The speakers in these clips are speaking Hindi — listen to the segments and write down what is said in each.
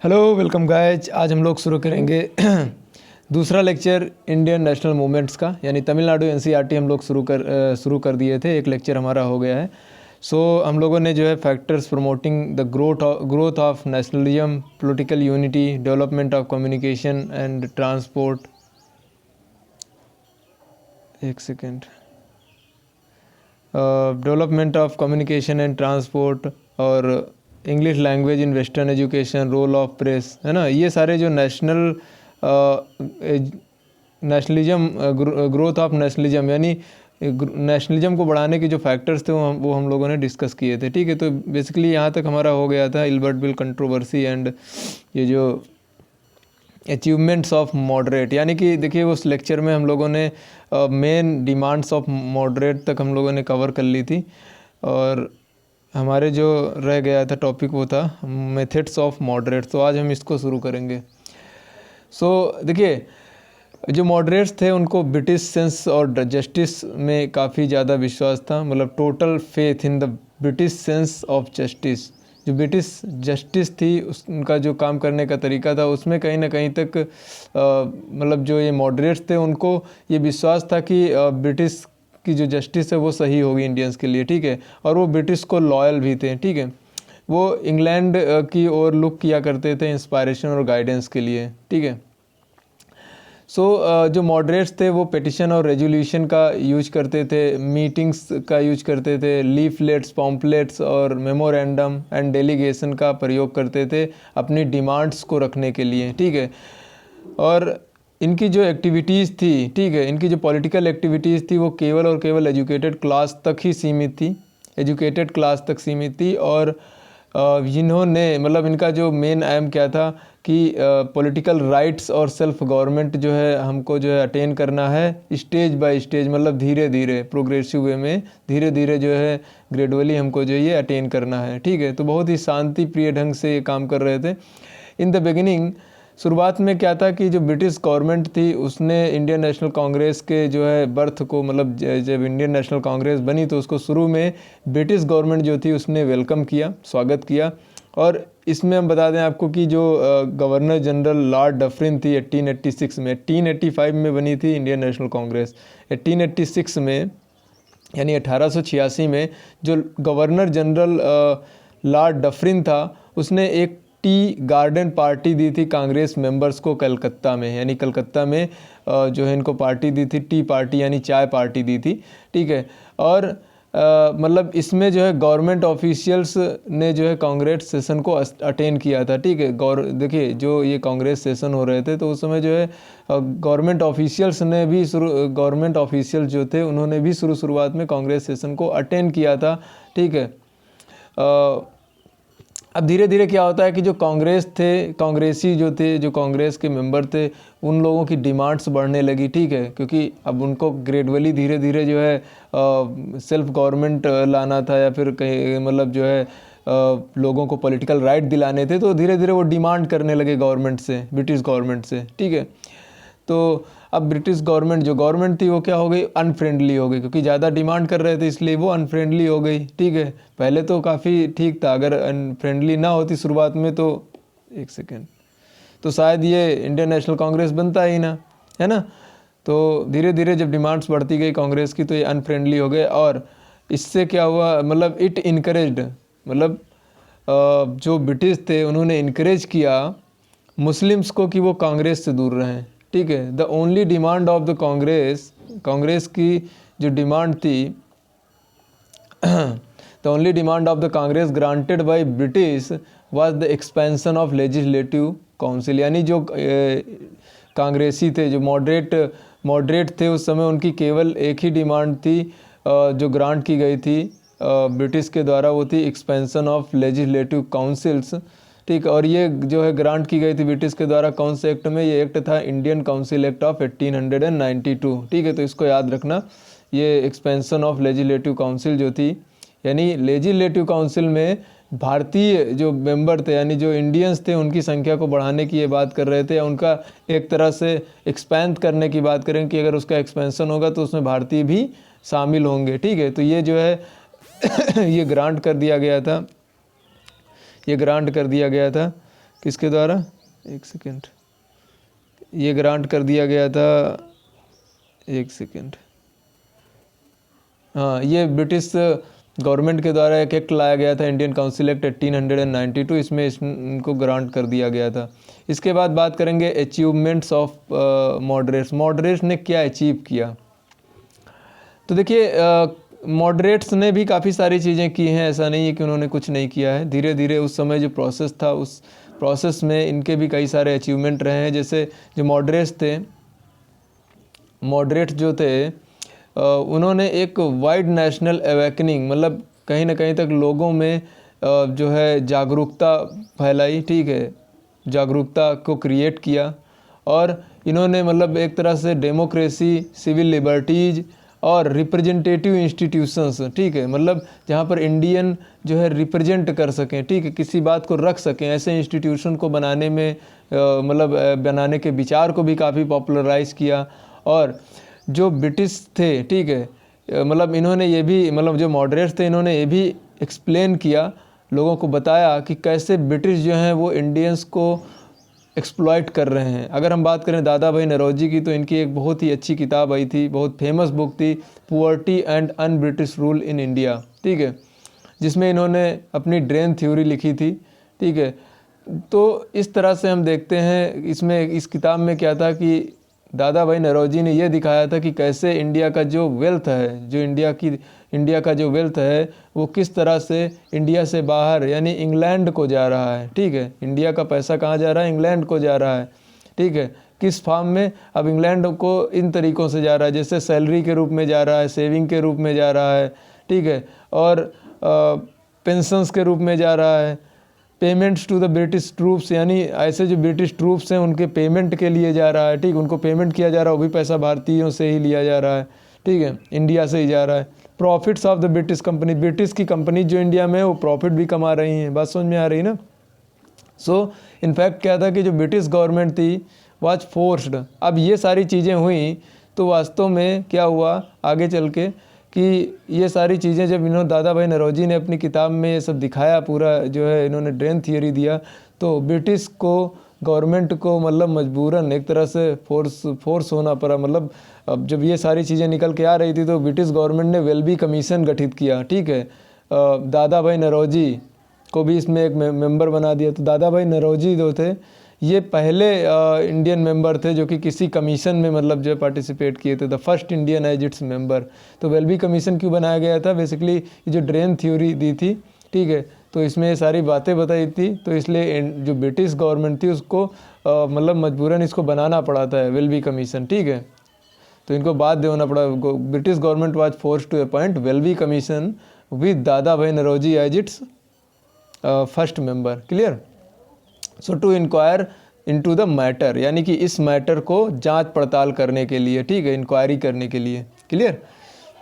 Hello welcome guys. आज हम लोग शुरू करेंगे दूसरा लेक्चर इंडियन नेशनल मूवमेंट्स का, यानी तमिलनाडु एनसीईआरटी हम लोग शुरू कर दिए थे। एक लेक्चर हमारा हो गया है। हम लोगों ने जो है factors promoting the growth of nationalism, political unity, development of communication and transport, एक second, development of communication and transport और English language in western education, role of press, है ना। ये सारे जो नेशनलिज्म, ग्रोथ ऑफ नेशनलिज्म यानी नेशनलिज्म को बढ़ाने के जो फैक्टर्स थे वो हम लोगों ने डिस्कस किए थे। ठीक है, तो बेसिकली यहाँ तक हमारा हो गया था इल्बर्ट बिल कंट्रोवर्सी एंड ये जो अचीवमेंट्स ऑफ मॉडरेट, यानी कि देखिए उस लेक्चर में हम लोगों ने मेन डिमांड्स ऑफ मॉडरेट तक हम लोगों ने कवर कर ली थी, और हमारे जो रह गया था टॉपिक वो था मेथड्स ऑफ मॉडरेट। तो आज हम इसको शुरू करेंगे। देखिए जो मॉडरेट्स थे उनको ब्रिटिश सेंस और जस्टिस में काफ़ी ज़्यादा विश्वास था, मतलब total faith in the British sense of justice. जो ब्रिटिश जस्टिस थी उनका जो काम करने का तरीका था उसमें कहीं ना कहीं तक मतलब जो ये मॉडरेट्स थे उनको ये विश्वास था कि ब्रिटिश की जो जस्टिस है वो सही होगी इंडियंस के लिए। ठीक है, और वो ब्रिटिश को लॉयल भी थे। ठीक है, वो इंग्लैंड की ओर लुक किया करते थे इंस्पायरेशन और गाइडेंस के लिए। ठीक है, जो मॉडरेट्स थे वो पिटिशन और रेजोल्यूशन का यूज करते थे, मीटिंग्स का यूज करते थे, लीफलेट्स, पॉम्पलेट्स और मेमोरेंडम एंड डेलीगेशन का प्रयोग करते थे अपनी डिमांड्स को रखने के लिए। ठीक है, और इनकी जो एक्टिविटीज़ थी, ठीक है, इनकी जो पॉलिटिकल एक्टिविटीज़ थी वो केवल और केवल एजुकेटेड क्लास तक ही सीमित थी, एजुकेटेड क्लास तक सीमित थी। और जिन्होंने मतलब इनका जो मेन एम क्या था कि पॉलिटिकल राइट्स और सेल्फ गवर्नमेंट जो है हमको जो है अटेन करना है स्टेज बाय स्टेज, मतलब धीरे धीरे प्रोग्रेसिव वे में धीरे धीरे जो है ग्रेजुअली हमको जो ये अटेन करना है। ठीक है, तो बहुत ही शांति प्रिय ढंग से ये काम कर रहे थे। इन द बिगिनिंग, शुरुआत में क्या था कि जो ब्रिटिश गवर्नमेंट थी उसने इंडियन नेशनल कांग्रेस के जो है बर्थ को, मतलब जब इंडियन नेशनल कांग्रेस बनी तो उसको शुरू में ब्रिटिश गवर्नमेंट जो थी उसने वेलकम किया, स्वागत किया। और इसमें हम बता दें आपको कि जो गवर्नर जनरल लॉर्ड डफरिन थी 1886 में, 1885 में बनी थी इंडियन नेशनल कांग्रेस। 1886 में यानी 1886 में जो गवर्नर जनरल लॉर्ड डफरिन था उसने एक टी गार्डन पार्टी दी थी कांग्रेस मेंबर्स को कलकत्ता में, यानी कलकत्ता में जो है इनको पार्टी दी थी, टी पार्टी यानी चाय पार्टी दी थी। ठीक है, और मतलब इसमें जो है गवर्नमेंट ऑफिशियल्स ने जो है कांग्रेस सेशन को अटेंड किया था। ठीक है, देखिए जो ये कांग्रेस सेशन हो रहे थे तो उस समय जो है गवर्नमेंट ऑफिशियल्स ने भी गवर्नमेंट ऑफिशियल जो थे उन्होंने भी शुरुआत में कांग्रेस सेशन को अटेंड किया था। ठीक है, अब धीरे धीरे क्या होता है कि जो कांग्रेसी जो थे, जो कांग्रेस के मेंबर थे, उन लोगों की डिमांड्स बढ़ने लगी। ठीक है, क्योंकि अब उनको ग्रेजुअली धीरे धीरे जो है सेल्फ गवर्नमेंट लाना था, या फिर कहीं मतलब जो है लोगों को पॉलिटिकल राइट दिलाने थे, तो धीरे धीरे वो डिमांड करने लगे गवर्नमेंट से, ब्रिटिश गवर्नमेंट से। ठीक है, तो अब ब्रिटिश गवर्नमेंट जो गवर्नमेंट थी वो क्या हो गई, अनफ्रेंडली हो गई, क्योंकि ज़्यादा डिमांड कर रहे थे इसलिए वो अनफ्रेंडली हो गई। ठीक है, पहले तो काफ़ी ठीक था, अगर अनफ्रेंडली ना होती शुरुआत में तो एक सेकेंड तो शायद ये इंडियन नेशनल कांग्रेस बनता ही ना, है ना। तो धीरे धीरे जब डिमांड्स बढ़ती गई कांग्रेस की तो ये अनफ्रेंडली हो गए, और इससे क्या हुआ, मतलब इट इनकरेज्ड, मतलब जो ब्रिटिश थे उन्होंने इनकरेज किया मुस्लिम्स को कि वो कांग्रेस से दूर रहें। ठीक है, the only demand of the Congress की जो डिमांड थी the only demand of the Congress granted by British was the expansion of legislative council, यानी जो कांग्रेसी थे, जो मॉडरेट थे उस समय, उनकी केवल एक ही डिमांड थी जो ग्रांट की गई थी ब्रिटिश के द्वारा, वो थी एक्सपेंशन ऑफ लेजिस्लेटिव काउंसिल्स। ठीक, और ये जो है ग्रांट की गई थी ब्रिटिश के द्वारा कौन से एक्ट में, ये एक्ट था इंडियन काउंसिल एक्ट ऑफ 1892। ठीक है, तो इसको याद रखना, ये एक्सपेंशन ऑफ लेजिस्लेटिव काउंसिल जो थी, यानी लेजिस्लेटिव काउंसिल में भारतीय जो मेंबर थे यानी जो इंडियंस थे उनकी संख्या को बढ़ाने की ये बात कर रहे थे, या उनका एक तरह से एक्सपैंड करने की बात करें कि अगर उसका एक्सपेंशन होगा तो उसमें भारतीय भी शामिल होंगे। ठीक है, तो ये जो है ये ग्रांट कर दिया गया था, किसके द्वारा, एक सेकेंड, ये ग्रांट कर दिया गया था, एक सेकेंड, हाँ, ये ब्रिटिश गवर्नमेंट के द्वारा एक एक्ट लाया गया था, इंडियन काउंसिल एक्ट 1892, इसमें इनको ग्रांट कर दिया गया था। इसके बाद बात करेंगे अचीवमेंट्स ऑफ मॉडरेट्स। मॉडरेट्स ने क्या अचीव किया, तो देखिए मॉडरेट्स ने भी काफ़ी सारी चीज़ें की हैं, ऐसा नहीं है कि उन्होंने कुछ नहीं किया है। धीरे धीरे उस समय जो प्रोसेस था, उस प्रोसेस में इनके भी कई सारे अचीवमेंट रहे हैं। जैसे जो मॉडरेट्स जो थे उन्होंने एक वाइड नेशनल अवेकनिंग, मतलब कहीं ना कहीं तक लोगों में जो है जागरूकता फैलाई, ठीक है, जागरूकता को क्रिएट किया। और इन्होंने मतलब एक तरह से डेमोक्रेसी, सिविल लिबर्टीज़ और रिप्रेजेंटेटिव इंस्टीट्यूशंस, ठीक है, मतलब जहाँ पर इंडियन जो है रिप्रेजेंट कर सकें, ठीक है, किसी बात को रख सकें, ऐसे इंस्टीट्यूशन को बनाने में मतलब बनाने के विचार को भी काफ़ी पॉपुलराइज़ किया। और जो ब्रिटिश थे, ठीक है, मतलब इन्होंने ये भी, मतलब जो मॉडरेट्स थे, इन्होंने ये भी एक्सप्लेन किया, लोगों को बताया कि कैसे ब्रिटिश जो हैं वो इंडियंस को एक्सप्लॉइट कर रहे हैं। अगर हम बात करें दादा भाई नौरोजी की, तो इनकी एक बहुत ही अच्छी किताब आई थी, बहुत फेमस बुक थी, poverty and un British rule in India, ठीक है, जिसमें इन्होंने अपनी ड्रेन थ्योरी लिखी थी, ठीक है। तो इस तरह से हम देखते हैं, इसमें इस किताब में क्या था कि दादा भाई नौरोजी ने यह दिखाया था कि कैसे इंडिया का जो वेल्थ है, जो इंडिया का जो वेल्थ है, वो किस तरह से इंडिया से बाहर यानी इंग्लैंड को जा रहा है, ठीक है। इंडिया का पैसा कहाँ जा रहा है, इंग्लैंड को जा रहा है, ठीक है। किस फॉर्म में, अब इंग्लैंड को इन तरीक़ों से जा रहा है, जैसे सैलरी के रूप में जा रहा है, सेविंग के रूप में जा रहा है, ठीक है, और पेंशन्स के रूप में जा रहा है, payments to the British troops, यानी ऐसे जो ब्रिटिश ट्रूप्स हैं उनके पेमेंट के लिए जा रहा है, ठीक, उनको पेमेंट किया जा रहा है, वो भी पैसा भारतीयों से ही लिया जा रहा है, ठीक है, इंडिया से ही जा रहा है। Profits of the British company, British की कंपनी जो इंडिया में है वो प्रॉफिट भी कमा रही हैं, बात समझ में आ रही ना। सो इनफैक्ट क्या था कि जो ब्रिटिश गवर्नमेंट थी वाज फोर्स्ड, अब ये सारी चीज़ें हुई तो वास्तव में क्या हुआ आगे चल के कि ये सारी चीज़ें जब इन्होंने दादा भाई नौरोजी ने अपनी किताब में ये सब दिखाया, पूरा जो है इन्होंने ड्रेन थियरी दिया, तो ब्रिटिश को गवर्नमेंट को मतलब मजबूरन एक तरह से फोर्स होना पड़ा। मतलब अब जब ये सारी चीज़ें निकल के आ रही थी तो ब्रिटिश गवर्नमेंट ने वेलबी कमीशन गठित किया, ठीक है, दादा भाई नौरोजी को भी इसमें एक मेंबर बना दिया। तो दादा भाई नौरोजी जो थे ये पहले इंडियन मेंबर थे जो कि किसी कमीशन में मतलब जो पार्टिसिपेट किए थे, the first Indian as its member. तो वेलबी कमीशन क्यों बनाया गया था, बेसिकली ये जो ड्रेन थ्योरी दी थी, ठीक है, तो इसमें ये सारी बातें बताई थी, तो इसलिए जो ब्रिटिश गवर्नमेंट थी उसको मतलब मजबूरन इसको बनाना पड़ा था वेलबी कमीशन, ठीक है, तो इनको बाध्य होना पड़ा। British government was forced to appoint Welby commission with Dadabhai Naoroji as its first member, clear. So to inquire into the matter, यानी कि इस मैटर को जांच पड़ताल करने के लिए, ठीक है, इंक्वायरी करने के लिए, क्लियर।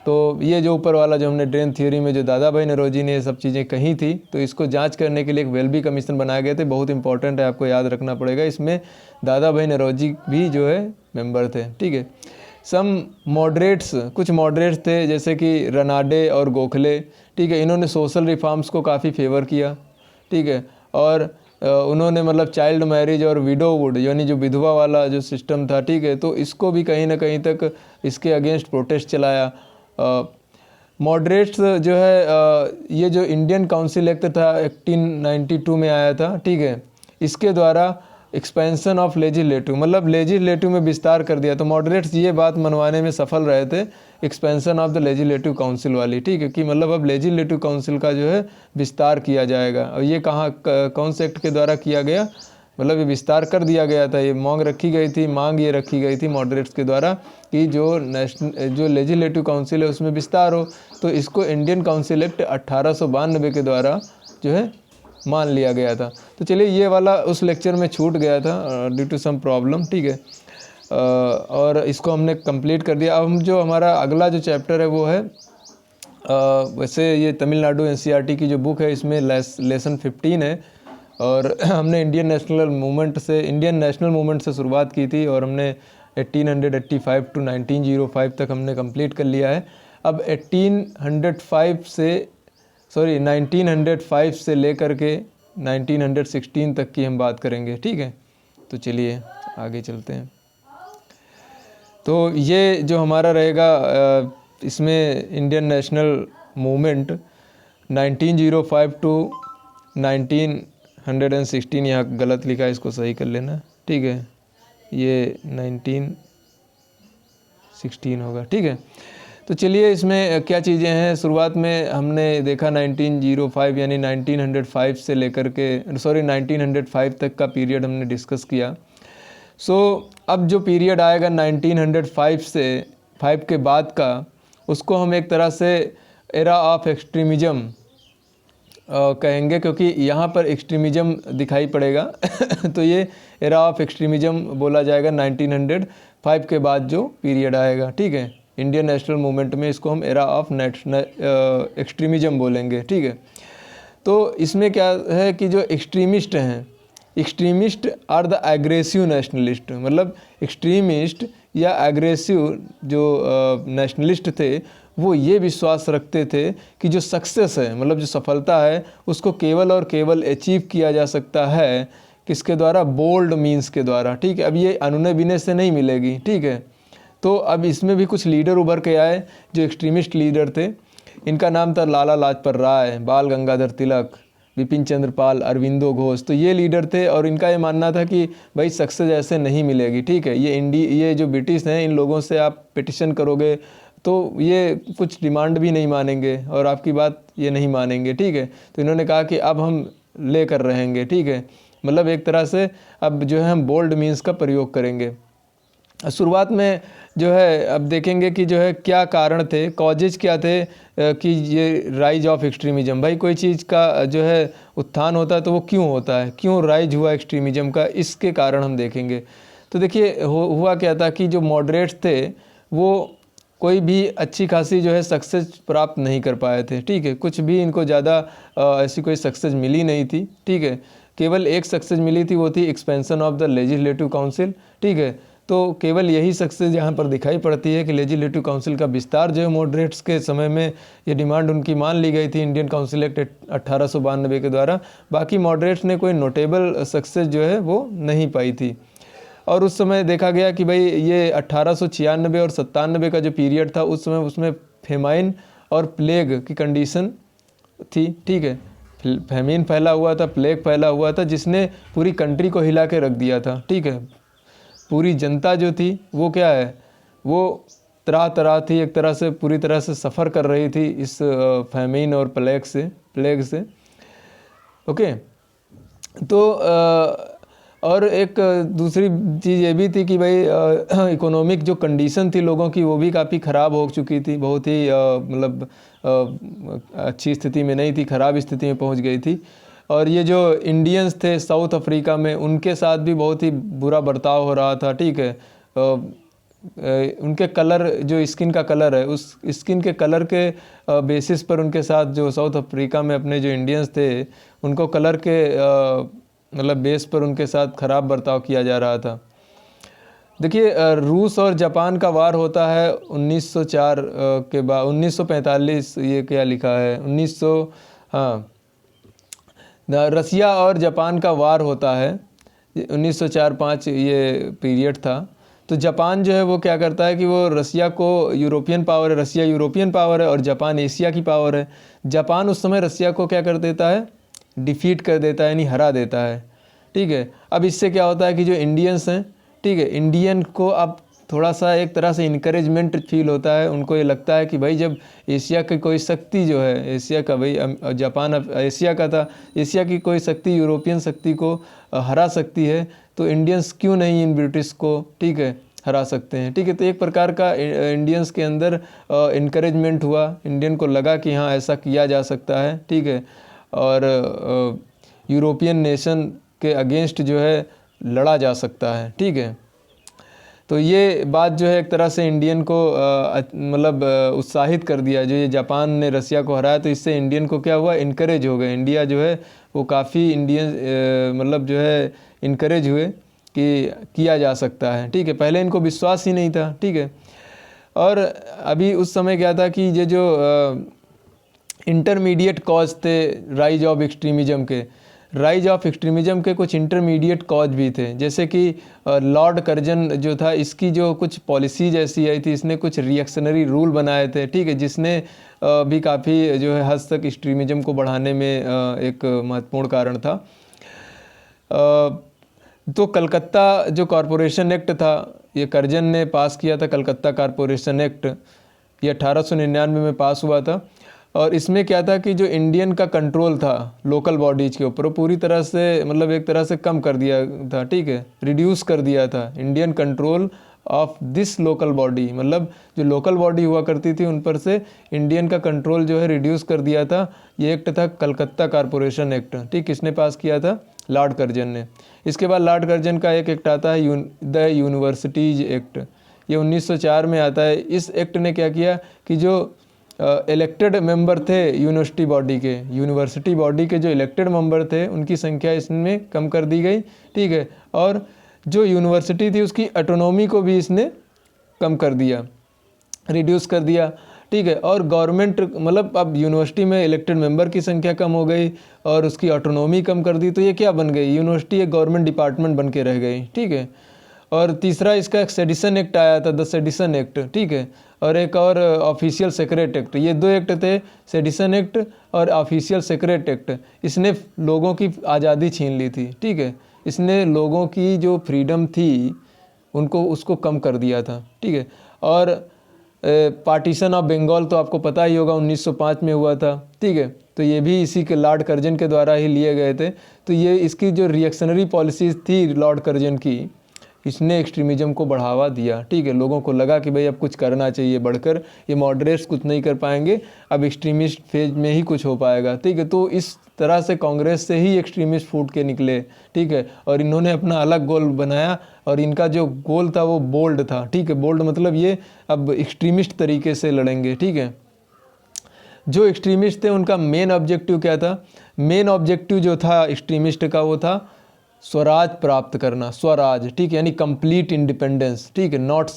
तो ये जो ऊपर वाला जो हमने ड्रेन थ्योरी में जो दादा भाई नौरोजी ने ये सब चीज़ें कही थी, तो इसको जांच करने के लिए एक वेलबी कमीशन बनाए गए थे, बहुत इंपॉर्टेंट है, आपको याद रखना पड़ेगा। इसमें दादा भाई नौरोजी भी जो है मेंबर थे, ठीक है। सम मॉडरेट्स, कुछ मॉडरेट्स थे जैसे कि रनाडे और गोखले, ठीक है, इन्होंने सोशल रिफॉर्म्स को काफ़ी फेवर किया, ठीक है, और उन्होंने मतलब चाइल्ड मैरिज और विडोवुड यानी जो विधवा वाला जो सिस्टम था, ठीक है, तो इसको भी कहीं ना कहीं तक इसके अगेंस्ट प्रोटेस्ट चलाया। मॉडरेट्स जो है ये जो इंडियन काउंसिल एक्ट था 1892 में आया था, ठीक है, इसके द्वारा एक्सपेंशन ऑफ लेजिस्लेटिव, मतलब लेजिस्लेटिव में विस्तार कर दिया। तो मॉडरेट्स ये बात मनवाने में सफल रहे थे, expansion of the legislative council वाली, ठीक है, कि मतलब अब लेजिस्लेटिव काउंसिल का जो है विस्तार किया जाएगा। और ये कौन से एक्ट के द्वारा किया गया, मतलब ये विस्तार कर दिया गया था, ये मांग ये रखी गई थी मॉडरेट्स के द्वारा कि जो लेजिस्लेटिव काउंसिल है उसमें विस्तार हो। तो इसको इंडियन काउंसिल एक्ट 1892 के द्वारा जो है मान लिया गया था। तो चलिए ये वाला उस लेक्चर में छूट गया था ड्यू टू सम प्रॉब्लम, ठीक है, और इसको हमने कंप्लीट कर दिया। अब हम जो हमारा अगला जो चैप्टर है वो है वैसे ये तमिलनाडु एनसीईआरटी की जो बुक है इसमें लेसन 15 है, और हमने इंडियन नेशनल मूवमेंट से शुरुआत की थी और हमने 1885 टू 1905 तक हमने कंप्लीट कर लिया है। अब 1905 से लेकर के 1916 तक की हम बात करेंगे, ठीक है। तो चलिए आगे चलते हैं। तो ये जो हमारा रहेगा इसमें इंडियन नेशनल मूवमेंट 1905 टू 1916, यहाँ गलत लिखा है, इसको सही कर लेना, ठीक है। ये 1916 होगा, ठीक है। तो चलिए इसमें क्या चीज़ें हैं। शुरुआत में हमने देखा 1905 यानी 1905 से लेकर के 1905 तक का पीरियड हमने डिस्कस किया। अब जो पीरियड आएगा 1905 से 5 के बाद का, उसको हम एक तरह से एरा ऑफ एक्सट्रीमिज़म कहेंगे, क्योंकि यहाँ पर एक्सट्रीमिज़म दिखाई पड़ेगा तो ये एरा ऑफ एक्सट्रीमिज़म बोला जाएगा 1905 के बाद जो पीरियड आएगा, ठीक है। इंडियन नेशनल मूवमेंट में इसको हम एरा ऑफ एक्सट्रीमिज़म बोलेंगे, ठीक है। तो इसमें क्या है कि जो एक्सट्रीमिस्ट हैं, extremist are the aggressive nationalist, मतलब एक्सट्रीमिस्ट या एग्रेसिव जो नेशनलिस्ट थे वो ये विश्वास रखते थे कि जो सक्सेस है, मतलब जो सफलता है, उसको केवल और केवल अचीव किया जा सकता है किसके द्वारा, बोल्ड मीन्स के द्वारा, ठीक है। अब ये अनुनय विनय से नहीं मिलेगी, ठीक है। तो अब इसमें भी कुछ लीडर उभर के आए जो एक्सट्रीमिस्ट लीडर थे। इनका नाम था लाला लाजपत राय, बाल गंगाधर तिलक, विपिन चंद्र पाल, अरविंदो घोष। तो ये लीडर थे और इनका ये मानना था कि भाई सक्सेस ऐसे नहीं मिलेगी, ठीक है। ये जो ब्रिटिश हैं, इन लोगों से आप पिटिशन करोगे तो ये कुछ डिमांड भी नहीं मानेंगे और आपकी बात ये नहीं मानेंगे, ठीक है। तो इन्होंने कहा कि अब हम ले कर रहेंगे, ठीक है। मतलब एक तरह से अब जो है हम बोल्ड मीन्स का प्रयोग करेंगे। शुरुआत में जो है अब देखेंगे कि जो है क्या कारण थे, कॉजेज क्या थे कि ये राइज ऑफ एक्सट्रीमिज़म। भाई कोई चीज़ का जो है उत्थान होता है तो वो क्यों होता है, क्यों राइज हुआ एक्सट्रीमिज़म का, इसके कारण हम देखेंगे। तो देखिए हुआ क्या था कि जो मॉडरेट्स थे वो कोई भी अच्छी खासी जो है सक्सेस प्राप्त नहीं कर पाए थे, ठीक है। कुछ भी इनको ज़्यादा ऐसी कोई सक्सेस मिली नहीं थी, ठीक है। केवल एक सक्सेस मिली थी, वो थी expansion of the legislative council, ठीक है। तो केवल यही सक्सेस यहाँ पर दिखाई पड़ती है कि लेजिस्लेटिव काउंसिल का विस्तार जो है मॉडरेट्स के समय में ये डिमांड उनकी मान ली गई थी इंडियन काउंसिल एक्ट 1892 के द्वारा। बाकी मॉडरेट्स ने कोई नोटेबल सक्सेस जो है वो नहीं पाई थी। और उस समय देखा गया कि भाई ये 1896 और 97 का जो पीरियड था, उस समय उसमें फेमाइन और प्लेग की कंडीशन थी, ठीक है। फेमिन फैला हुआ था, प्लेग फैला हुआ था, जिसने पूरी कंट्री को हिला के रख दिया था, ठीक है। पूरी जनता जो थी वो क्या है, वो तरह तरह थी, एक तरह से पूरी तरह से सफ़र कर रही थी इस फेमिन और प्लेग से, ओके। तो और एक दूसरी चीज़ ये भी थी कि भाई इकोनॉमिक जो कंडीशन थी लोगों की वो भी काफ़ी ख़राब हो चुकी थी, बहुत ही मतलब अच्छी स्थिति में नहीं थी, ख़राब स्थिति में पहुंच गई थी। और ये जो इंडियंस थे साउथ अफ्रीका में, उनके साथ भी बहुत ही बुरा बर्ताव हो रहा था, ठीक है। उनके कलर, जो स्किन का कलर है, उस स्किन के कलर के बेसिस पर उनके साथ जो साउथ अफ्रीका में अपने जो इंडियंस थे उनको कलर के मतलब बेस पर उनके साथ ख़राब बर्ताव किया जा रहा था। देखिए रूस और जापान का वार होता है 1904 के बाद, 1945, ये क्या लिखा है 1900, हाँ, रसिया और जापान का वार होता है 1904-5 ये पीरियड था। तो जापान जो है वो क्या करता है कि वो रसिया को, यूरोपियन पावर है, रसिया यूरोपियन पावर है और जापान एशिया की पावर है। जापान उस समय रसिया को क्या कर देता है, डिफीट कर देता है, यानी हरा देता है, ठीक है। अब इससे क्या होता है कि जो इंडियंस हैं, ठीक है, इंडियन को अब थोड़ा सा एक तरह से इनकरेजमेंट फील होता है। उनको ये लगता है कि भाई जब एशिया की कोई शक्ति जो है, एशिया का, भाई जापान अब एशिया का था, एशिया की कोई शक्ति यूरोपियन शक्ति को हरा सकती है, तो इंडियंस क्यों नहीं इन ब्रिटिश को, ठीक है, हरा सकते हैं, ठीक है। तो एक प्रकार का इंडियंस के अंदर इनकरेजमेंट हुआ, इंडियन को लगा कि हाँ ऐसा किया जा सकता है, ठीक है। और यूरोपियन नेशन के अगेंस्ट जो है लड़ा जा सकता है, ठीक है। तो ये बात जो है एक तरह से इंडियन को मतलब उत्साहित कर दिया। जो ये जापान ने रसिया को हराया तो इससे इंडियन को क्या हुआ, इनकरेज हो गए। इंडिया जो है वो काफ़ी इंडियन मतलब जो है इनकरेज हुए कि किया जा सकता है, ठीक है। पहले इनको विश्वास ही नहीं था, ठीक है। और अभी उस समय क्या था कि ये जो इंटरमीडिएट कॉज थे राइज ऑफ एक्सट्रीमिज़म के, राइज ऑफ एक्सट्रीमिज़म के कुछ इंटरमीडिएट कॉज भी थे, जैसे कि लॉर्ड कर्जन जो था, इसकी जो कुछ पॉलिसीज ऐसी आई थी, इसने कुछ रिएक्शनरी रूल बनाए थे, ठीक है, जिसने भी काफ़ी जो है हद तक एक्सट्रीमिज़म को बढ़ाने में एक महत्वपूर्ण कारण था। तो कलकत्ता जो कॉरपोरेशन एक्ट था, ये कर्जन ने पास किया था, कलकत्ता कॉरपोरेशन एक्ट, ये 1899 में पास हुआ था। और इसमें क्या था कि जो इंडियन का कंट्रोल था लोकल बॉडीज़ के ऊपर, वो पूरी तरह से मतलब एक तरह से कम कर दिया था, ठीक है, रिड्यूस कर दिया था। Indian control of this local body, मतलब जो लोकल बॉडी हुआ करती थी उन पर से इंडियन का कंट्रोल जो है रिड्यूस कर दिया था। ये एक्ट था कलकत्ता कॉरपोरेशन एक्ट, ठीक, किसने पास किया था? लॉर्ड कर्जन ने। इसके बाद लॉर्ड कर्जन का एक एक्ट आता है द यूनिवर्सिटीज एक्ट, ये 1904 में आता है। इस एक्ट ने क्या किया कि जो इलेक्टेड मेंबर थे यूनिवर्सिटी बॉडी के, यूनिवर्सिटी बॉडी के जो इलेक्टेड मेंबर थे उनकी संख्या इसमें कम कर दी गई, ठीक है। और जो यूनिवर्सिटी थी उसकी ऑटोनॉमी को भी इसने कम कर दिया, रिड्यूस कर दिया, ठीक है। और गवर्नमेंट मतलब अब यूनिवर्सिटी में इलेक्टेड मेंबर की संख्या कम हो गई और उसकी ऑटोनॉमी कम कर दी, तो ये क्या बन गई? यूनिवर्सिटी एक गवर्नमेंट डिपार्टमेंट बन के रह गई, ठीक है। और तीसरा इसका एक सेडिशन एक्ट आया था, द सेडिशन एक्ट, ठीक है। और एक और ऑफिशियल सेक्रेट एक्ट, ये दो एक्ट थे, सेडिशन एक्ट और ऑफिशियल सेक्रेट एक्ट। इसने लोगों की आज़ादी छीन ली थी, ठीक है, इसने लोगों की जो फ्रीडम थी उनको उसको कम कर दिया था, ठीक है। और पार्टीशन ऑफ बंगाल तो आपको पता ही होगा 1905 में हुआ था, ठीक है, तो ये भी इसी के लॉर्ड कर्जन के द्वारा ही लिए गए थे। तो ये इसकी जो रिएक्शनरी पॉलिसीज़ थी लॉर्ड कर्जन की, इसने एक्सट्रीमिज़म को बढ़ावा दिया, ठीक है। लोगों को लगा कि भाई अब कुछ करना चाहिए बढ़कर, ये मॉडरेट्स कुछ नहीं कर पाएंगे, अब एक्सट्रीमिस्ट फेज में ही कुछ हो पाएगा, ठीक है। तो इस तरह से कांग्रेस से ही एक्सट्रीमिस्ट फूट के निकले, ठीक है। और इन्होंने अपना अलग गोल बनाया और इनका जो गोल था वो बोल्ड था, ठीक है। बोल्ड मतलब ये अब एक्सट्रीमिस्ट तरीके से लड़ेंगे, ठीक है। जो एक्सट्रीमिस्ट थे उनका मेन ऑब्जेक्टिव क्या था? मेन ऑब्जेक्टिव जो था एक्सट्रीमिस्ट का वो था स्वराज प्राप्त करना, स्वराज, ठीक है, यानी कंप्लीट इंडिपेंडेंस, ठीक है, not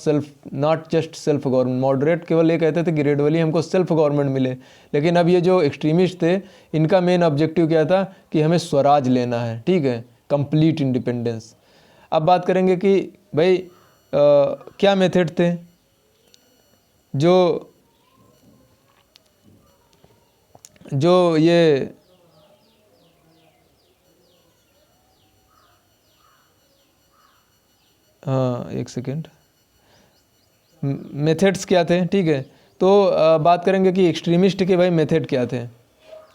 just self government. Moderate केवल ये कहते थे कि ग्रेजुअली हमको सेल्फ गवर्नमेंट मिले, लेकिन अब ये जो एक्सट्रीमिस्ट थे इनका मेन ऑब्जेक्टिव क्या था कि हमें स्वराज लेना है, ठीक है, कंप्लीट इंडिपेंडेंस। अब बात करेंगे कि भाई क्या मेथड थे जो ये हाँ एक सेकेंड, मेथड्स क्या थे, ठीक है। तो बात करेंगे कि एक्सट्रीमिस्ट के भाई मेथड क्या थे,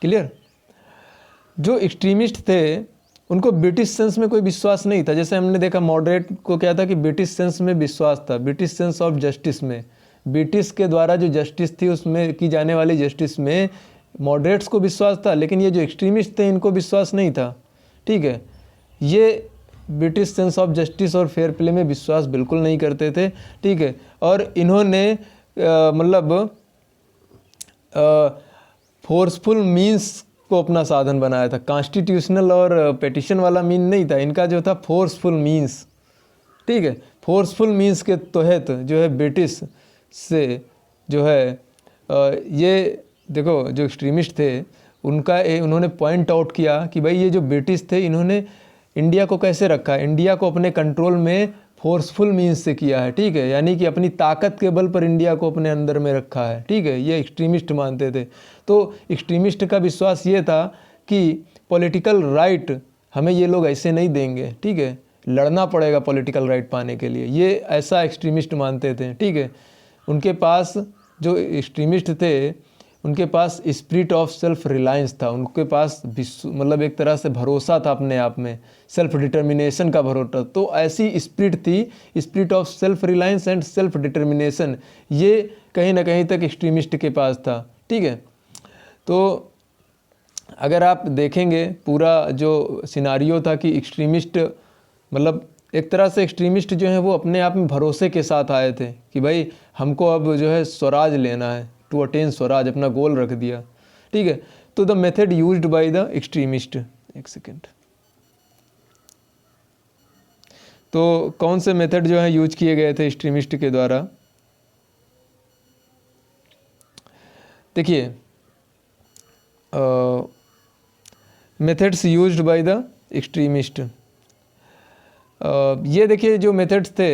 क्लियर। जो एक्सट्रीमिस्ट थे उनको ब्रिटिश सेंस में कोई विश्वास नहीं था। जैसे हमने देखा मॉडरेट को क्या था कि ब्रिटिश सेंस में विश्वास था, ब्रिटिश सेंस ऑफ जस्टिस में, ब्रिटिश के द्वारा जो जस्टिस थी उसमें की जाने वाली जस्टिस में मॉडरेट्स को विश्वास था, लेकिन ये जो एक्सट्रीमिस्ट थे इनको विश्वास नहीं था, ठीक है। ये ब्रिटिश सेंस ऑफ जस्टिस और फेयर प्ले में विश्वास बिल्कुल नहीं करते थे, ठीक है। और इन्होंने मतलब फोर्सफुल मीन्स को अपना साधन बनाया था। कॉन्स्टिट्यूशनल और पेटिशन वाला मीन नहीं था इनका, जो था फोर्सफुल मीन्स, ठीक है। फोर्सफुल मीन्स के तहत जो है ब्रिटिश से जो है ये देखो जो एक्सट्रीमिस्ट थे उन्होंने पॉइंट आउट किया कि भाई ये जो ब्रिटिश थे इन्होंने इंडिया को कैसे रखा है, इंडिया को अपने कंट्रोल में फोर्सफुल मीन्स से किया है, ठीक है, यानी कि अपनी ताकत के बल पर इंडिया को अपने अंदर में रखा है, ठीक है, ये एक्सट्रीमिस्ट मानते थे। तो एक्सट्रीमिस्ट का विश्वास ये था कि पॉलिटिकल राइट हमें ये लोग ऐसे नहीं देंगे, ठीक है, लड़ना पड़ेगा पॉलिटिकल राइट पाने के लिए, ये ऐसा एक्सट्रीमिस्ट मानते थे, ठीक है। उनके पास जो एक्सट्रीमिस्ट थे उनके पास स्पिरिट ऑफ सेल्फ रिलायंस था, उनके पास मतलब एक तरह से भरोसा था अपने आप में, सेल्फ डिटर्मिनेशन का भरोसा। तो ऐसी स्पिरिट थी, spirit of self reliance and self determination, ये कहीं ना कहीं तक एक्सट्रीमिस्ट के पास था, ठीक है। तो अगर आप देखेंगे पूरा जो सिनारियो था कि एक्सट्रीमिस्ट मतलब एक तरह से एक्सट्रीमिस्ट जो हैं वो अपने आप में भरोसे के साथ आए थे कि भाई हमको अब जो है स्वराज लेना है, टू अटेन स्वराज, अपना गोल रख दिया, ठीक है। तो the method used by the extremist, एक सेकेंड, तो कौन से मेथड जो है यूज किए गए थे एक्सट्रीमिस्ट के द्वारा? देखिए methods used by the extremist. ये देखिए जो मेथड्स थे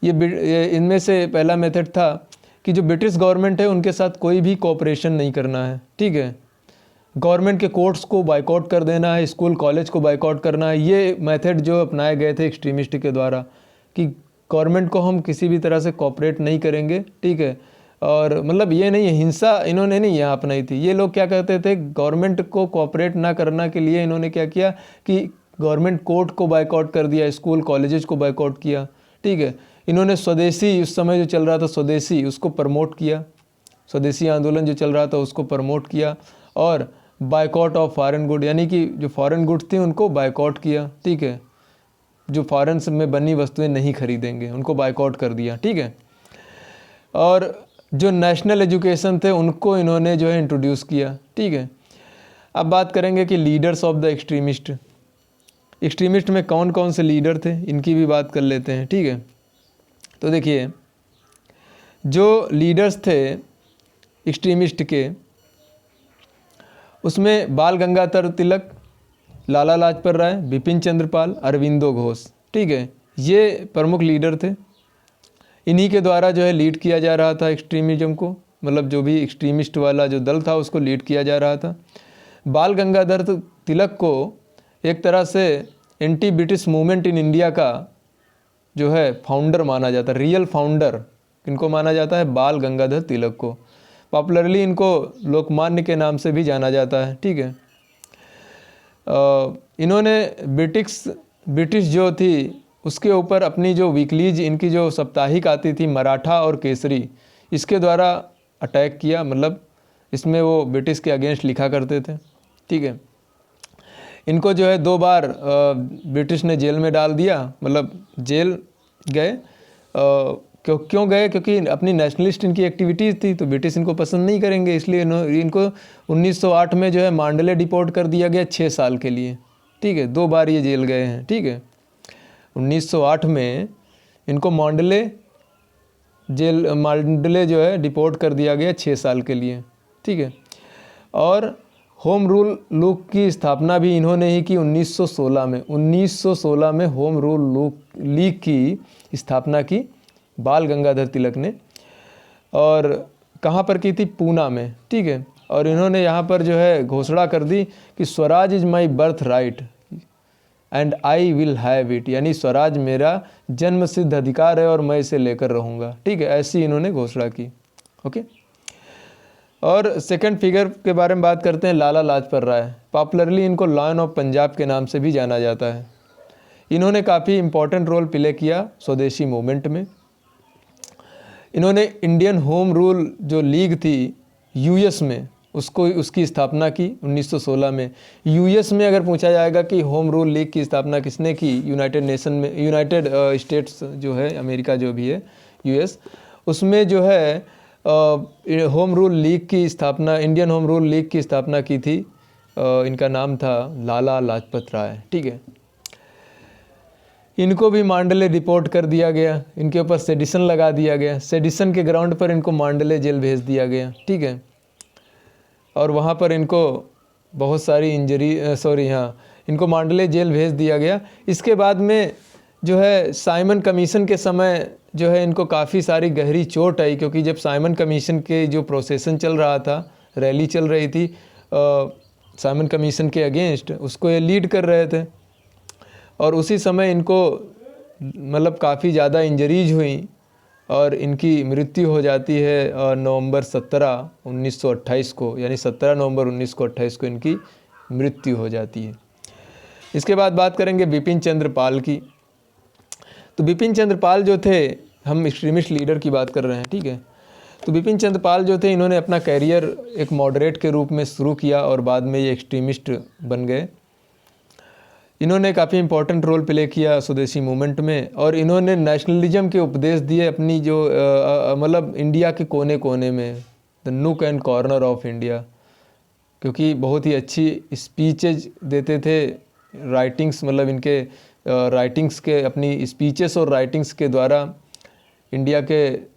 ये इनमें से पहला मेथड था कि जो ब्रिटिश गवर्नमेंट है उनके साथ कोई भी कोऑपरेशन नहीं करना है, ठीक है। गवर्नमेंट के कोर्ट्स को बाइकआउट कर देना है, स्कूल कॉलेज को बाइकआउट करना है। ये मेथड जो अपनाए गए थे एक्सट्रीमिस्ट के द्वारा कि गवर्नमेंट को हम किसी भी तरह से कोऑपरेट नहीं करेंगे, ठीक है। और मतलब ये नहीं है, हिंसा इन्होंने नहीं यहाँ अपनाई थी। ये लोग क्या कहते थे, गवर्नमेंट को कोऑपरेट ना करना के लिए इन्होंने क्या किया कि गवर्नमेंट कोर्ट को बाइकआउट कर दिया, स्कूल कॉलेजेस को बाइकआउट किया, ठीक है। इन्होंने स्वदेशी, उस समय जो चल रहा था स्वदेशी, उसको प्रमोट किया, स्वदेशी आंदोलन जो चल रहा था उसको प्रमोट किया। और बाइकआउट ऑफ फॉरेन गुड, यानी कि जो फॉरेन गुड्स थी उनको बाइकआउट किया, ठीक है। जो फॉरेन में बनी वस्तुएं नहीं खरीदेंगे, उनको बाइकआउट कर दिया, ठीक है। और जो नेशनल एजुकेशन थे उनको इन्होंने जो है इंट्रोड्यूस किया, ठीक है। अब बात करेंगे कि leaders of the extremist. Extremist में कौन कौन से लीडर थे, इनकी भी बात कर लेते हैं, ठीक है। तो देखिए जो लीडर्स थे एक्सट्रीमिस्ट के, उसमें बाल गंगाधर तिलक, लाला लाजपत राय, बिपिन चंद्र पाल, अरविंदो घोष, ठीक है। ये प्रमुख लीडर थे। इन्हीं के द्वारा जो है लीड किया जा रहा था एक्सट्रीमिज्म को, मतलब जो भी एक्सट्रीमिस्ट वाला जो दल था उसको लीड किया जा रहा था। बाल गंगाधर तिलक को एक तरह से anti British movement in India का जो है फाउंडर माना जाता है, रियल फाउंडर किनको माना जाता है, बाल गंगाधर तिलक को। पॉपुलरली इनको लोकमान्य के नाम से भी जाना जाता है, ठीक है। इन्होंने ब्रिटिश जो थी उसके ऊपर अपनी जो वीकलीज, इनकी जो साप्ताहिक आती थी मराठा और केसरी, इसके द्वारा अटैक किया। मतलब इसमें वो ब्रिटिश के अगेंस्ट लिखा करते थे, ठीक है। इनको जो है 2 बार ब्रिटिश ने जेल में डाल दिया, मतलब जेल गए। क्यों गए, क्योंकि अपनी नेशनलिस्ट इनकी एक्टिविटीज़ थी, तो ब्रिटिश इनको पसंद नहीं करेंगे, इसलिए इनको 1908 में जो है मांडले डिपोर्ट कर दिया गया 6 साल के लिए, ठीक है। 2 बार ये जेल गए हैं, ठीक है। 1908 में इनको मांडले जो है डिपोर्ट कर दिया गया 6 साल के लिए, ठीक है। और होम रूल लीग की स्थापना भी इन्होंने ही की 1916 में होम रूल लीग की स्थापना की बाल गंगाधर तिलक ने। और कहाँ पर की थी, पूना में, ठीक है। और इन्होंने यहाँ पर जो है घोषणा कर दी कि Swaraj is my birth right and I will have it, यानी स्वराज मेरा जन्म सिद्ध अधिकार है और मैं इसे लेकर रहूँगा, ठीक है। ऐसी इन्होंने घोषणा की, ओके। और सेकंड फिगर के बारे में बात करते हैं, लाला लाजपत राय। पॉपुलरली इनको लायन ऑफ पंजाब के नाम से भी जाना जाता है। इन्होंने काफ़ी इम्पोर्टेंट रोल प्ले किया स्वदेशी मूवमेंट में। इन्होंने इंडियन होम रूल जो लीग थी यूएस में, उसकी स्थापना की 1916 में। यूएस में अगर पूछा जाएगा कि होम रूल लीग की स्थापना किसने की, यूनाइटेड स्टेट्स जो है अमेरिका जो भी है यूएस, उसमें जो है होम रूल लीग की स्थापना, इंडियन होम रूल लीग की स्थापना की थी। इनका नाम था लाला लाजपत राय, ठीक है। इनको भी मांडले डिपोर्ट कर दिया गया, इनके ऊपर सेडिशन लगा दिया गया, सेडिशन के ग्राउंड पर इनको मांडले जेल भेज दिया गया, ठीक है। और वहाँ पर इनको बहुत सारी इनको मांडले जेल भेज दिया गया। इसके बाद में जो है साइमन कमीशन के समय जो है इनको काफ़ी सारी गहरी चोट आई, क्योंकि जब साइमन कमीशन के जो प्रोसेसन चल रहा था, रैली चल रही थी साइमन कमीशन के अगेंस्ट, उसको ये लीड कर रहे थे। और उसी समय इनको मतलब काफ़ी ज़्यादा इंजरीज हुई और इनकी मृत्यु हो जाती है नवंबर 17, 1928 को, यानी 17 नवंबर 1928 को इनकी मृत्यु हो जाती है। इसके बाद बात करेंगे बिपिन चंद्र पाल की। तो बिपिन चंद्र पाल जो थे, हम एक्सट्रीमिस्ट लीडर की बात कर रहे हैं, ठीक है। तो बिपिन चंद्र पाल जो थे, इन्होंने अपना कैरियर एक मॉडरेट के रूप में शुरू किया और बाद में ये एक्सट्रीमिस्ट बन गए। इन्होंने काफ़ी इंपॉर्टेंट रोल प्ले किया स्वदेशी मूवमेंट में, और इन्होंने नेशनलिज्म के उपदेश दिए अपनी जो मतलब इंडिया के कोने कोने में, the nook and corner of India, क्योंकि बहुत ही अच्छी स्पीचेज देते थे, राइटिंग्स, मतलब इनके राइटिंग्स के, अपनी स्पीचेस और राइटिंग्स के द्वारा इंडिया के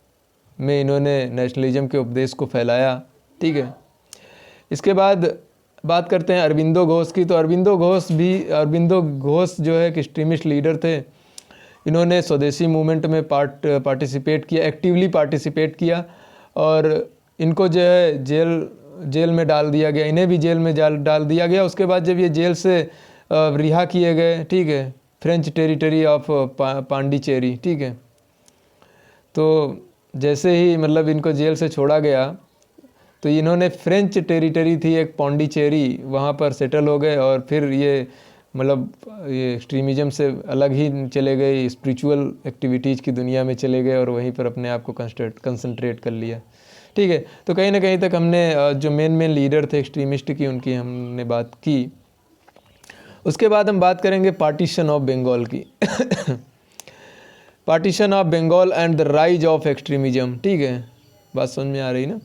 में इन्होंने नेशनलिज्म के उपदेश को फैलाया, ठीक है। इसके बाद बात करते हैं अरबिंदो घोष की, तो अरबिंदो घोष जो है एक एक्सट्रीमिस्ट लीडर थे। इन्होंने स्वदेशी मूवमेंट में पार्टिसिपेट किया, एक्टिवली पार्टिसिपेट किया, और इनको जो है जेल में डाल दिया गया, इन्हें भी जेल में डाल दिया गया। उसके बाद जब ये जेल से रिहा किए गए, ठीक है, फ्रेंच टेरिटरी ऑफ पांडिचेरी, ठीक है, तो जैसे ही मतलब इनको जेल से छोड़ा गया तो इन्होंने फ्रेंच टेरिटरी थी एक पौंडीचेरी, वहाँ पर सेटल हो गए, और फिर ये मतलब ये एक्सट्रीमिज़म से अलग ही चले गए, स्पिरिचुअल एक्टिविटीज़ की दुनिया में चले गए, और वहीं पर अपने आप को कंसंट्रेट कर लिया, ठीक है। तो कहीं ना कहीं तक हमने जो मेन लीडर थे एक्सट्रीमिस्ट की, उनकी हमने बात की। उसके बाद हम बात करेंगे पार्टीशन ऑफ बंगाल की। Partition of Bengal and the rise of extremism, ठीक है, बात समझ में आ रही ना।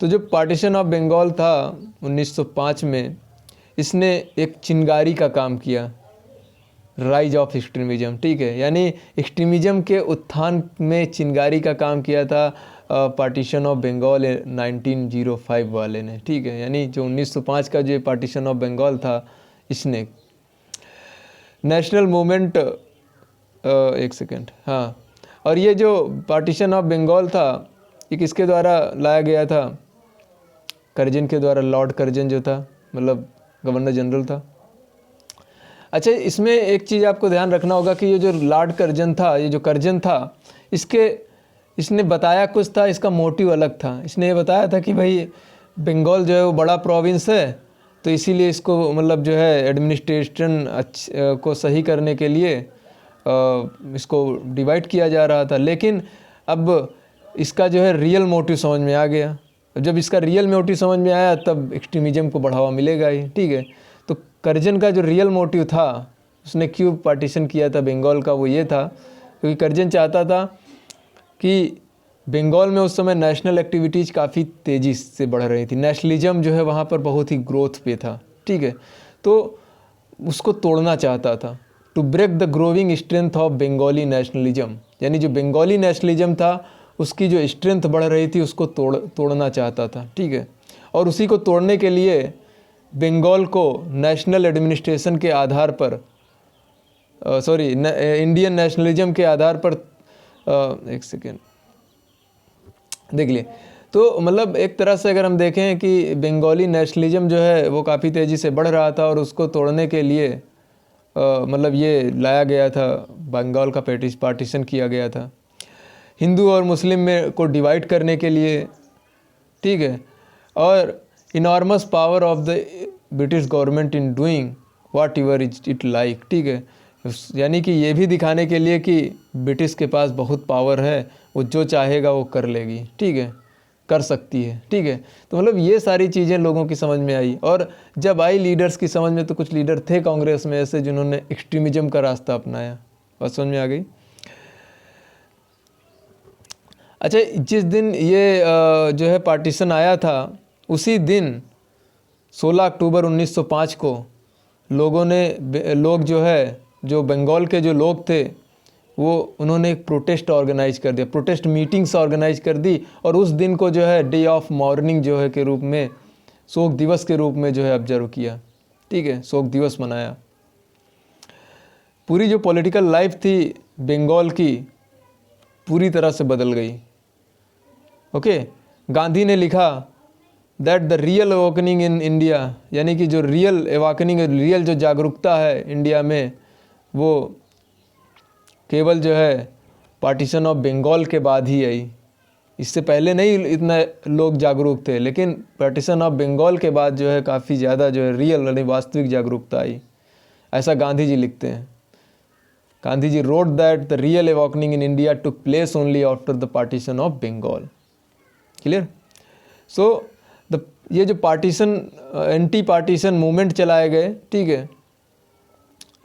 तो जो पार्टीशन ऑफ बंगाल था 1905 में, इसने एक चिंगारी का काम किया, राइज ऑफ एक्सट्रीमिज़म, ठीक है, यानी एक्सट्रीमिज़म के उत्थान में चिंगारी का काम किया था पार्टीशन ऑफ बंगाल 1905 वाले ने, ठीक है, यानी जो 1905 का जो पार्टीशन ऑफ बंगाल था, इसने नेशनल मूवमेंट, एक सेकेंड, हाँ, और ये जो पार्टीशन ऑफ बंगाल था ये किसके द्वारा लाया गया था? कर्जन के द्वारा, लॉर्ड कर्जन जो था, मतलब गवर्नर जनरल था। अच्छा, इसमें एक चीज़ आपको ध्यान रखना होगा कि ये जो लॉर्ड कर्जन था, ये जो कर्जन था, इसने बताया कुछ था, इसका मोटिव अलग था। इसने ये बताया था कि भाई बंगाल जो है वो बड़ा प्रोविंस है, तो इसीलिए इसको मतलब जो है एडमिनिस्ट्रेशन को सही करने के लिए इसको डिवाइड किया जा रहा था। लेकिन अब इसका जो है रियल मोटिव समझ में आ गया। जब इसका रियल मोटिव समझ में आया तब एक्सट्रीमिज़म को बढ़ावा मिलेगा ही, ठीक है। तो कर्जन का जो रियल मोटिव था, उसने क्यों पार्टीशन किया था बंगाल का, वो ये था क्योंकि कर्जन चाहता था कि बंगाल में उस समय नेशनल एक्टिविटीज़ काफ़ी तेज़ी से बढ़ रही थी, नेशनलिज्म जो है वहाँ पर बहुत ही ग्रोथ पे था, ठीक है। तो उसको तोड़ना चाहता था, to break the growing strength of Bengali nationalism, यानी जो बंगाली नेशनलिज्म था उसकी जो स्ट्रेंथ बढ़ रही थी उसको तोड़ना चाहता था, ठीक है। और उसी को तोड़ने के लिए बंगाल को नेशनल एडमिनिस्ट्रेशन के आधार पर इंडियन नेशनलिज्म के आधार पर एक सेकेंड देख लिए। तो मतलब एक तरह से अगर हम देखें कि बंगाली नेशनलिज्म जो है वो काफ़ी तेज़ी से बढ़ रहा था, और उसको तोड़ने के लिए मतलब ये लाया गया था, बंगाल का पार्टीशन किया गया था हिंदू और मुस्लिम में को डिवाइड करने के लिए, ठीक है। और enormous power of the British government in doing what ever it like, ठीक है, यानी कि ये भी दिखाने के लिए कि ब्रिटिश के पास बहुत पावर है, वो जो चाहेगा वो कर लेगी, ठीक है, कर सकती है, ठीक है। तो मतलब ये सारी चीज़ें लोगों की समझ में आई, और जब आई लीडर्स की समझ में, तो कुछ लीडर थे कांग्रेस में ऐसे जिन्होंने एक्सट्रीमिज़म का रास्ता अपनाया। बात समझ में आ गई। अच्छा, जिस दिन ये जो है पार्टीशन आया था, उसी दिन 16 अक्टूबर 1905 को लोग जो है, जो बंगाल के जो लोग थे, वो उन्होंने एक प्रोटेस्ट ऑर्गेनाइज कर दिया, प्रोटेस्ट मीटिंग्स ऑर्गेनाइज कर दी, और उस दिन को जो है डे ऑफ मॉर्निंग जो है के रूप में, शोक दिवस के रूप में जो है ऑब्जर्व किया, ठीक है, शोक दिवस मनाया। पूरी जो पॉलिटिकल लाइफ थी बंगाल की पूरी तरह से बदल गई। ओके, गांधी ने लिखा that the real awakening in India, यानी कि जो रियल अवेकनिंग, रियल जो जागरूकता है इंडिया में, वो केवल जो है पार्टीशन ऑफ बंगाल के बाद ही आई। इससे पहले नहीं इतना लोग जागरूक थे, लेकिन पार्टीशन ऑफ बंगाल के बाद जो है काफ़ी ज़्यादा जो है रियल यानी वास्तविक जागरूकता आई, ऐसा गांधी जी लिखते हैं। Gandhi ji wrote that the real awakening in India took place only after the partition of Bengal. Clear. So ये जो पार्टीशन, एंटी पार्टीशन मूवमेंट चलाए गए, ठीक है,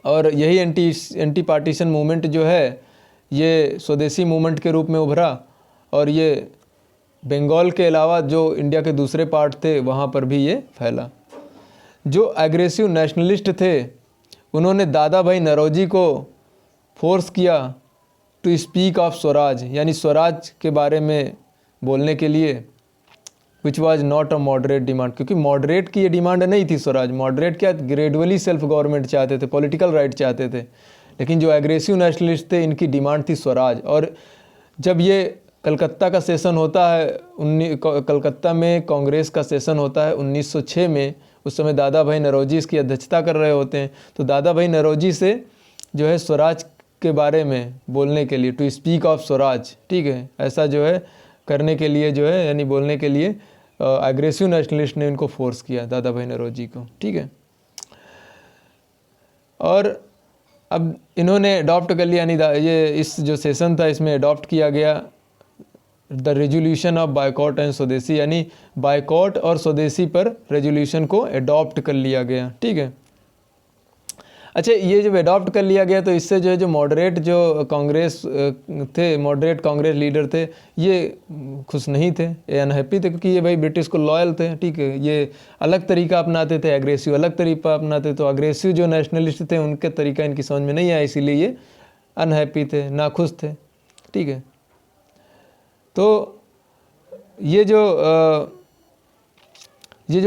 और यही एंटी पार्टीशन मूवमेंट जो है ये स्वदेशी मूवमेंट के रूप में उभरा, और ये बंगाल के अलावा जो इंडिया के दूसरे पार्ट थे वहाँ पर भी ये फैला। जो एग्रेसिव नेशनलिस्ट थे उन्होंने दादा भाई नौरोजी को फोर्स किया टू स्पीक ऑफ स्वराज, यानी स्वराज के बारे में बोलने के लिए, which was not a moderate demand, क्योंकि मॉडरेट की ये डिमांड नहीं थी स्वराज। मॉडरेट क्या, ग्रेजुअली सेल्फ गवर्नमेंट चाहते थे, पॉलिटिकल राइट चाहते थे। लेकिन जो एग्रेसिव नेशनलिस्ट थे, इनकी डिमांड थी स्वराज। और जब ये कलकत्ता का सेशन होता है, कलकत्ता में कांग्रेस का सेशन होता है 1906 में, उस समय दादा भाई नौरोजी इसकी अध्यक्षता कर रहे होते हैं। तो दादा भाई नौरोजी से जो है स्वराज के बारे में बोलने के लिए, टू स्पीक ऑफ स्वराज, ठीक है, ऐसा जो है करने के लिए जो है, यानी बोलने के लिए एग्रेसिव नेशनलिस्ट ने इनको फोर्स किया, दादा भाई नौरोजी को, ठीक है। और अब इन्होंने अडॉप्ट कर लिया, यानी ये इस जो सेशन था इसमें अडॉप्ट किया गया the resolution of boycott and स्वदेशी, यानी बायकॉट और स्वदेशी पर रेजोल्यूशन को अडॉप्ट कर लिया गया, ठीक है। अच्छा, ये जब अडॉप्ट कर लिया गया तो इससे जो है जो मॉडरेट जो कांग्रेस थे, मॉडरेट कांग्रेस लीडर थे, ये खुश नहीं थे, ये अनहैप्पी थे, क्योंकि ये भाई ब्रिटिश को लॉयल थे, ठीक है। ये अलग तरीका अपनाते थे, एग्रेसिव अलग तरीका अपनाते, तो अग्रेसिव जो नेशनलिस्ट थे उनके तरीका इनकी समझ में नहीं आया, इसीलिए ये अनहैप्पी थे, नाखुश थे, ठीक है। तो ये जो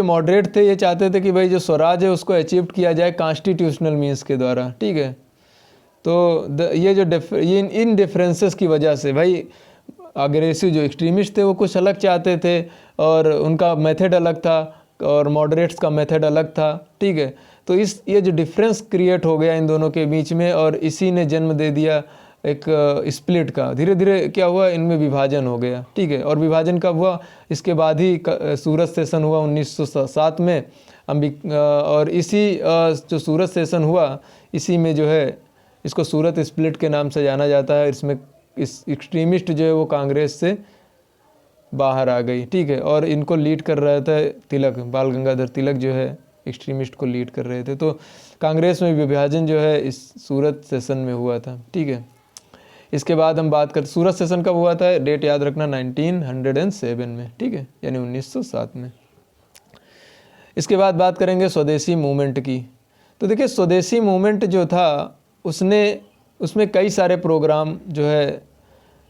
मॉडरेट थे, ये चाहते थे कि भाई जो स्वराज है उसको अचीव किया जाए कॉन्स्टिट्यूशनल मीन्स के द्वारा, ठीक है। तो ये जो इन डिफरेंसेस की वजह से भाई अग्रेसिव जो एक्सट्रीमिस्ट थे वो कुछ अलग चाहते थे और उनका मेथड अलग था और मॉडरेट्स का मेथड अलग था, ठीक है। तो ये जो डिफरेंस क्रिएट हो गया इन दोनों के बीच में, और इसी ने जन्म दे दिया एक स्प्लिट का। धीरे धीरे क्या हुआ, इनमें विभाजन हो गया, ठीक है। और विभाजन कब हुआ, इसके बाद ही सूरत सेशन हुआ 1907 में और इसी जो सूरत सेशन हुआ, इसी में जो है इसको सूरत स्प्लिट के नाम से जाना जाता है। इसमें इस एक्सट्रीमिस्ट जो है वो कांग्रेस से बाहर आ गई, ठीक है। और इनको लीड कर रहा था तिलक, बाल गंगाधर तिलक जो है एक्सट्रीमिस्ट को लीड कर रहे थे। तो कांग्रेस में विभाजन जो है इस सूरत सेशन में हुआ था, ठीक है। इसके बाद हम बात करते, सूरत सेशन कब हुआ था, डेट याद रखना 1907 में, ठीक है, यानी 1907 में। इसके बाद बात करेंगे स्वदेशी मूवमेंट की। तो देखिए स्वदेशी मूवमेंट जो था उसमें कई सारे प्रोग्राम जो है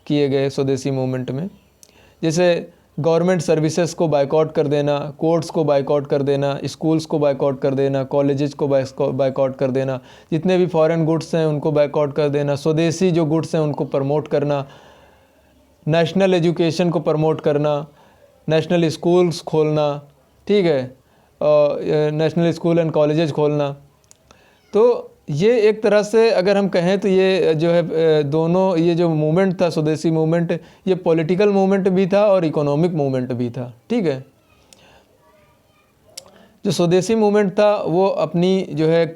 किए गए स्वदेशी मूवमेंट में, जैसे गवर्नमेंट सर्विसेज को बायकॉट कर देना, कोर्ट्स को बायकॉट कर देना, स्कूल्स को बायकॉट कर देना, कॉलेजेस को बायकॉट कर देना, जितने भी फॉरेन गुड्स हैं उनको बायकॉट कर देना, स्वदेशी जो गुड्स हैं उनको प्रमोट करना, नेशनल एजुकेशन को प्रमोट करना, नेशनल स्कूल्स खोलना, ठीक है, नेशनल स्कूल एंड कॉलेजेस खोलना। तो ये एक तरह से अगर हम कहें तो ये जो है दोनों, ये जो मूवमेंट था स्वदेशी मूवमेंट, ये पॉलिटिकल मूवमेंट भी था और इकोनॉमिक मूवमेंट भी था, ठीक है। जो स्वदेशी मूवमेंट था वो अपनी जो है एक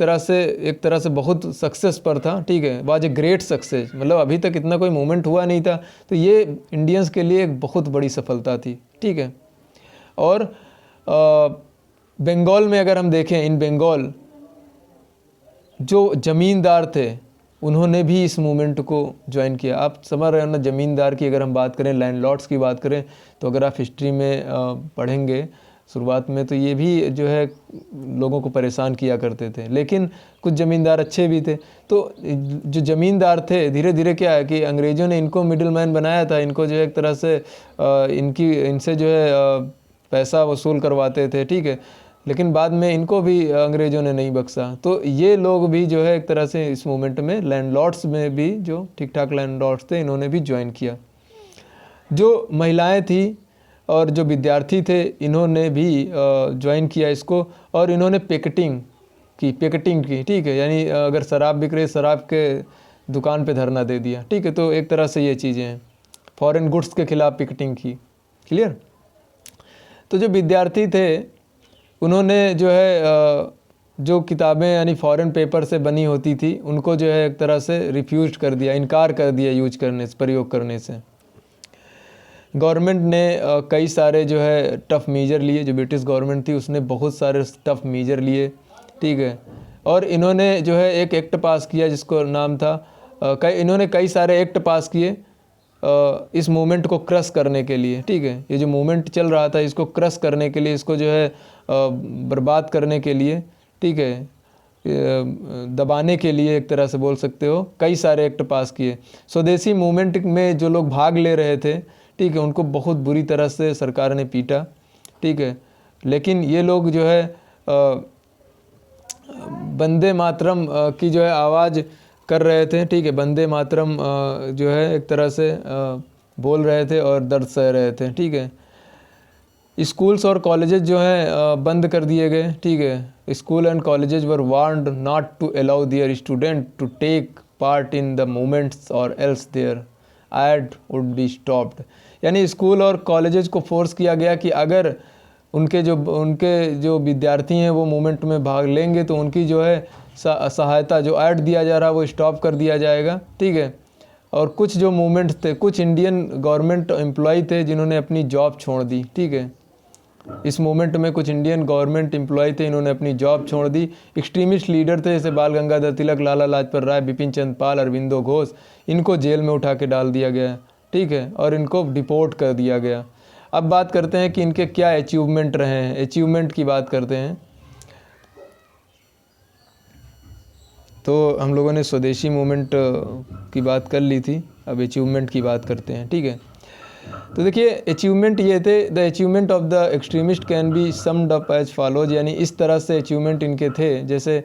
तरह से बहुत सक्सेस पर था, ठीक है, वाज ए ग्रेट सक्सेस, मतलब अभी तक इतना कोई मूवमेंट हुआ नहीं था, तो ये इंडियंस के लिए एक बहुत बड़ी सफलता थी, ठीक है। और बंगाल में अगर हम देखें, इन बंगाल जो ज़मींदार थे उन्होंने भी इस मूवमेंट को ज्वाइन किया। आप समझ रहे हो ना, ज़मींदार की अगर हम बात करें, लैंडलॉर्ड्स की बात करें, तो अगर आप हिस्ट्री में पढ़ेंगे शुरुआत में, तो ये भी जो है लोगों को परेशान किया करते थे, लेकिन कुछ ज़मींदार अच्छे भी थे। तो जो ज़मींदार थे, धीरे धीरे क्या है कि अंग्रेज़ों ने इनको मिडिल मैन बनाया था, इनको जो है एक तरह से इनसे जो है पैसा वसूल करवाते थे, ठीक है, लेकिन बाद में इनको भी अंग्रेज़ों ने नहीं बख्शा। तो ये लोग भी जो है एक तरह से इस मूवमेंट में, लैंडलॉर्ड्स में भी जो ठीक ठाक लैंडलॉर्ड्स थे, इन्होंने भी ज्वाइन किया। जो महिलाएं थी और जो विद्यार्थी थे, इन्होंने भी ज्वाइन किया इसको, और इन्होंने पिकेटिंग की, ठीक है, यानी अगर शराब बिक रही, शराब के दुकान पे धरना दे दिया, ठीक है। तो एक तरह से ये चीज़ें हैं, फॉरेन गुड्स के खिलाफ पिकेटिंग की, क्लियर। तो जो विद्यार्थी थे उन्होंने जो है जो किताबें यानी फॉरेन पेपर से बनी होती थी, उनको जो है एक तरह से रिफ्यूज कर दिया, इनकार कर दिया यूज करने से, प्रयोग करने से। गवर्नमेंट ने कई सारे जो है टफ़ मेजर लिए, जो ब्रिटिश गवर्नमेंट थी उसने बहुत सारे टफ़ मेजर लिए, ठीक है। और इन्होंने जो है एक एक्ट पास किया जिसको नाम था, इन्होंने कई सारे एक्ट पास किए इस मूवमेंट को क्रश करने के लिए, ठीक है। ये जो मूवमेंट चल रहा था इसको क्रश करने के लिए, इसको जो है बर्बाद करने के लिए, ठीक है, दबाने के लिए एक तरह से बोल सकते हो, कई सारे एक्ट पास किए। स्वदेशी मूवमेंट में जो लोग भाग ले रहे थे, ठीक है, उनको बहुत बुरी तरह से सरकार ने पीटा, ठीक है। लेकिन ये लोग जो है वंदे मातरम की जो है आवाज़ कर रहे थे, ठीक है। वंदे मातरम जो है एक तरह से बोल रहे थे और दर्द सह रहे थे, ठीक है। स्कूल्स और कॉलेजेस जो हैं बंद कर दिए गए, ठीक है। School and colleges were warned not to allow their student to take part in the movements और else their aid would be stopped. यानी स्कूल और कॉलेजेस को फोर्स किया गया कि अगर उनके जो विद्यार्थी हैं वो मूवमेंट में भाग लेंगे तो उनकी जो है सहायता जो ऐड दिया जा रहा है वो स्टॉप कर दिया जाएगा, ठीक है। और कुछ जो मूवमेंट थे, कुछ इंडियन गवर्नमेंट एम्प्लॉय थे जिन्होंने अपनी जॉब छोड़ दी, ठीक है। इस मूवमेंट में कुछ इंडियन गवर्नमेंट एम्प्लॉय थे, इन्होंने अपनी जॉब छोड़ दी। एक्सट्रीमिस्ट लीडर थे जैसे बाल गंगाधर तिलक, लाला लाजपत राय, बिपिन चंद्र पाल, अरविंदो घोष, इनको जेल में उठा के डाल दिया गया, ठीक है, और इनको डिपोर्ट कर दिया गया। अब बात करते हैं कि इनके क्या अचीवमेंट रहे हैं। अचीवमेंट की बात करते हैं तो हम लोगों ने स्वदेशी मूवमेंट की बात कर ली थी, अब अचीवमेंट की बात करते हैं, ठीक है। तो देखिए अचीवमेंट ये थे, the achievement of the extremist can be summed up as follows, यानी इस तरह से अचीवमेंट इनके थे। जैसे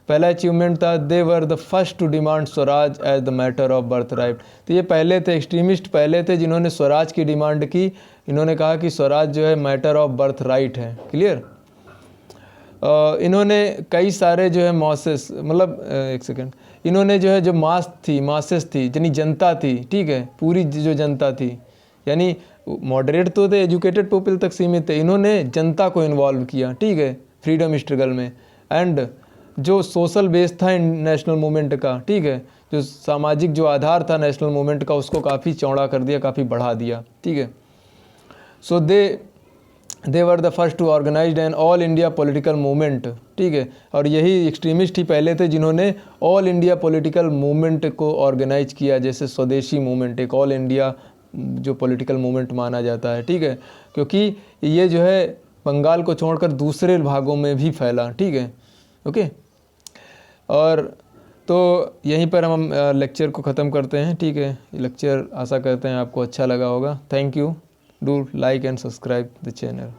पहला अचीवमेंट था, they were the first to demand swaraj as the matter of birth right. तो ये पहले थे, एक्सट्रीमिस्ट पहले थे जिन्होंने स्वराज की डिमांड की। इन्होंने कहा कि स्वराज जो है मैटर ऑफ बर्थ राइट है, क्लियर। इन्होंने कई सारे जो है मासेस, मतलब एक सेकेंड, इन्होंने जो है जो मासेस थी यानी जनता थी, ठीक है, पूरी जो जनता थी, यानी मॉडरेट तो थे, एजुकेटेड पीपल तक सीमित थे, इन्होंने जनता को इन्वॉल्व किया, ठीक है, फ्रीडम स्ट्रगल में। एंड जो सोशल बेस था नेशनल मूवमेंट का, ठीक है, जो सामाजिक जो आधार था नेशनल मूवमेंट का, उसको काफ़ी चौड़ा कर दिया, काफ़ी बढ़ा दिया, ठीक है। So they were the first to organize an all India political movement, ठीक है। और यही एक्सट्रीमिस्ट ही पहले थे जिन्होंने ऑल इंडिया पॉलिटिकल मूवमेंट को ऑर्गेनाइज किया, जैसे स्वदेशी मूवमेंट एक ऑल इंडिया जो पॉलिटिकल मूवमेंट माना जाता है, ठीक है, क्योंकि ये जो है बंगाल को छोड़कर दूसरे भागों में भी फैला, ठीक है, ओके। और तो यहीं पर हम लेक्चर को ख़त्म करते हैं, ठीक है। लेक्चर आशा करते हैं आपको अच्छा लगा होगा। Thank you, do like and subscribe the channel.